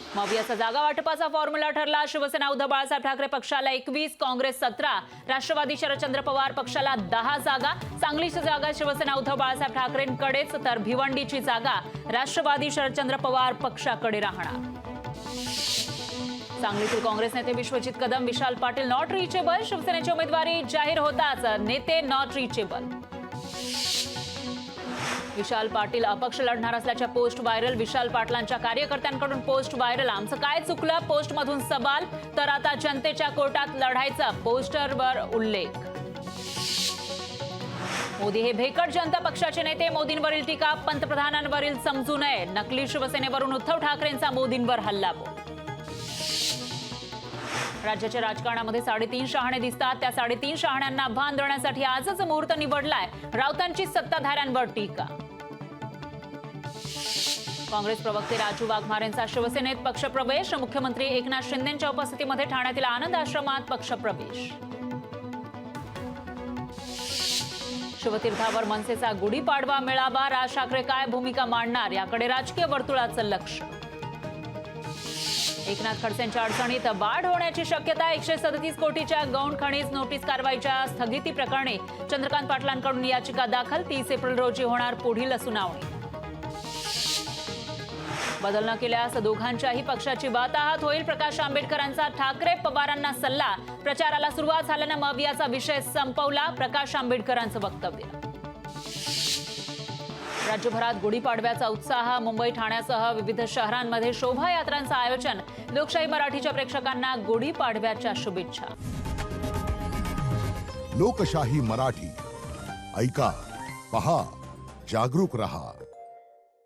मवियाचा जागा वाटपाचा फॉर्म्युला ठरला। शिवसेना उद्धव बाळासाहेब ठाकरे पक्षाला 21, काँग्रेस 17, राष्ट्रवादी शरदचंद्र पवार पक्षाला 10 जागा। सांगलीची जागा शिवसेना उद्धव बाळासाहेब ठाकरेंकडेच तर भिवंडीची जागा राष्ट्रवादी शरदचंद्र पवार पक्षाकडे राहणार। सांगलीतील काँग्रेस नेते विश्वजित कदम, विशाल पाटील नॉट रिचेबल। शिवसेनेची उमेदवारी जाहीर होताच नेते नॉट रिचेबल। विशाल पाटील अपक्ष लढणार असल्याच्या पोस्ट व्हायरल। विशाल पाटलांच्या कार्यकर्त्यांकडून पोस्ट व्हायरल। आमचं काय चुकलं पोस्टमधून सवाल, तर आता जनतेच्या कोर्टात लढायचा पोस्टरवर उल्लेख। मोदी हे भेकड जनता पक्षाचे नेते, मोदींवरील टीका पंतप्रधानांवरील समजू नये। नकली शिवसेनेवरून उद्धव ठाकरेंचा मोदींवर हल्लाबोल। राज्याच्या राजकारणामध्ये 3.5 शहाणे दिसतात, त्या 3.5 शहाण्यांना भान देण्यासाठी आजच मुहूर्त निवडलाय। राऊतांची सत्ताधाऱ्यांवर टीका। काँग्रेस प्रवक्ते राजू वाघमारेंचा शिवसेनेत पक्षप्रवेश। मुख्यमंत्री एकनाथ शिंदेंच्या उपस्थितीमध्ये ठाण्यातील आनंद आश्रमात पक्षप्रवेश। शिवतीर्थावर मनसेचा गुढीपाडवा मेळावा। राज ठाकरे काय भूमिका मांडणार याकडे राजकीय वर्तुळाचं लक्ष। एकनाथ खडसेंच्या अडचणीत वाढ होण्याची शक्यता। 137 कोटीच्या गौण खनिज नोटीस कारवाईच्या स्थगिती प्रकरणी चंद्रकांत पाटलांकडून याचिका दाखल। 30 एप्रिल रोजी होणार पुढील सुनावणी। बदल न केल्यास दोघांच्याही पक्षाची वाताहत होईल। प्रकाश आंबेडकरांचा ठाकरे पवारांना सल्ला। प्रचाराला सुरुवात झाल्यानं मवियाचा विषय संपवला, प्रकाश आंबेडकरांचं वक्तव्य। राज्यभरात गुढीपाडव्याचा उत्साह। मुंबई ठाण्यासह विविध शहरांमध्ये शोभायात्रांचं आयोजन। लोकशाही मराठीच्या प्रेक्षकांना गुढीपाडव्याच्या शुभेच्छा। लोकशाही मराठी ऐका, पहा, जागरूक रहा।